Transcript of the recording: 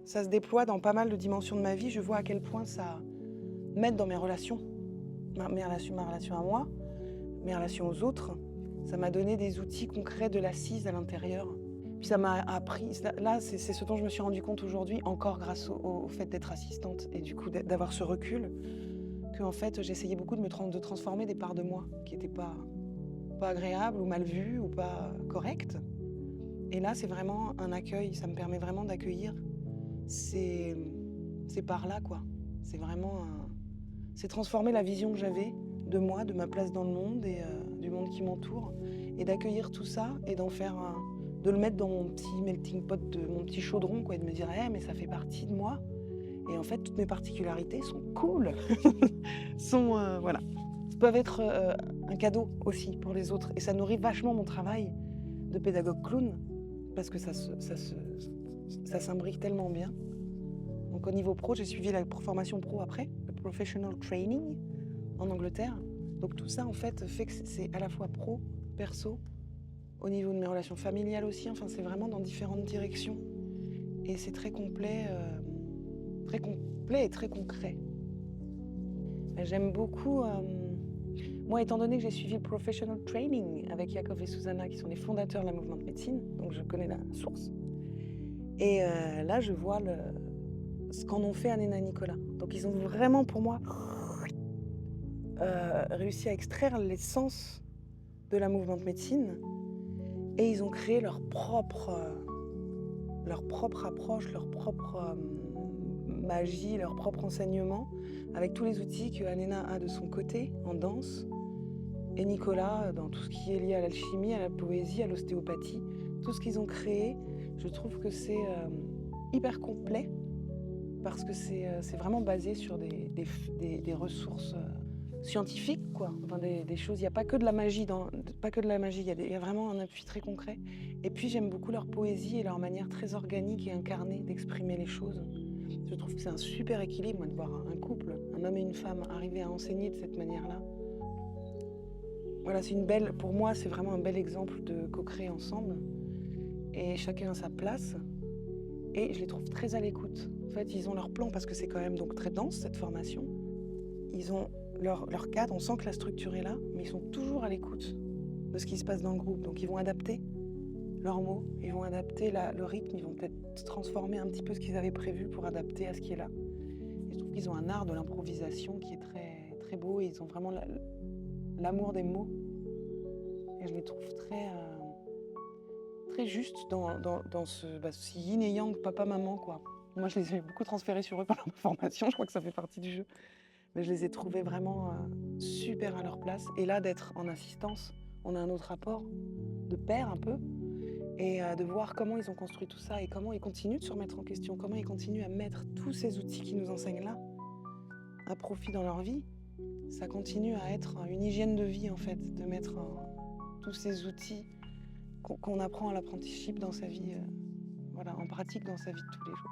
Ça se déploie dans pas mal de dimensions de ma vie. Je vois à quel point ça m'aide dans mes relations. Ma relation à moi, mes relations aux autres. Ça m'a donné des outils concrets de l'assise à l'intérieur. Puis ça m'a appris, là c'est ce dont je me suis rendu compte aujourd'hui, encore grâce au fait d'être assistante et du coup d'avoir ce recul, que en fait j'essayais beaucoup de transformer des parts de moi qui n'étaient pas agréables ou mal vues ou pas correctes. Et là c'est vraiment un accueil, ça me permet vraiment d'accueillir ces, ces parts-là, quoi. C'est vraiment c'est transformer la vision que j'avais de moi, de ma place dans le monde et du monde qui m'entoure, et d'accueillir tout ça et de le mettre dans mon petit melting pot, mon petit chaudron, quoi, et de me dire, mais ça fait partie de moi. Et en fait, toutes mes particularités sont cool, voilà, peuvent être un cadeau aussi pour les autres. Et ça nourrit vachement mon travail de pédagogue clown, parce que ça s'imbrique tellement bien. Donc au niveau pro, j'ai suivi la formation pro après, le professional training en Angleterre. Donc tout ça en fait que c'est à la fois pro, perso, au niveau de mes relations familiales aussi. Enfin, c'est vraiment dans différentes directions. Et c'est très complet et très concret. J'aime beaucoup, moi étant donné que j'ai suivi le professional training avec Yakov et Susanna, qui sont les fondateurs de la Movement Medicine, donc je connais la source. Et là, je vois ce qu'en ont fait Anne et Nicolas. Donc ils ont vraiment, pour moi, réussi à extraire l'essence de la Movement Medicine, et ils ont créé leur propre approche, leur propre magie, leur propre enseignement, avec tous les outils que Anena a de son côté en danse, et Nicolas dans tout ce qui est lié à l'alchimie, à la poésie, à l'ostéopathie. Tout ce qu'ils ont créé, je trouve que c'est hyper complet, parce que c'est vraiment basé sur des ressources scientifiques, quoi. Enfin, des choses. Il n'y a pas que de la magie, il y a vraiment un appui très concret. Et puis j'aime beaucoup leur poésie et leur manière très organique et incarnée d'exprimer les choses. Je trouve que c'est un super équilibre, moi, de voir un couple, un homme et une femme, arriver à enseigner de cette manière-là. Voilà, pour moi, c'est vraiment un bel exemple de co-créer ensemble, et chacun a sa place. Et je les trouve très à l'écoute. En fait, ils ont leur plan, parce que c'est quand même donc très dense, cette formation. Ils ont leur cadre, on sent que la structure est là, mais ils sont toujours à l'écoute de ce qui se passe dans le groupe. Donc ils vont adapter leurs mots, ils vont adapter le rythme, ils vont peut-être transformer un petit peu ce qu'ils avaient prévu pour adapter à ce qui est là. Et je trouve qu'ils ont un art de l'improvisation qui est très, très beau, et ils ont vraiment l'amour des mots. Et je les trouve très justes dans ce yin et yang, papa-maman, quoi. Moi, je les ai beaucoup transférés sur eux pendant ma formation, je crois que ça fait partie du jeu. Mais je les ai trouvés vraiment super à leur place. Et là, d'être en assistance, on a un autre rapport de père un peu, et de voir comment ils ont construit tout ça et comment ils continuent de se remettre en question, comment ils continuent à mettre tous ces outils qu'ils nous enseignent là à profit dans leur vie. Ça continue à être une hygiène de vie, en fait, de mettre tous ces outils qu'on apprend à l'apprenticeship dans sa vie, en pratique dans sa vie de tous les jours.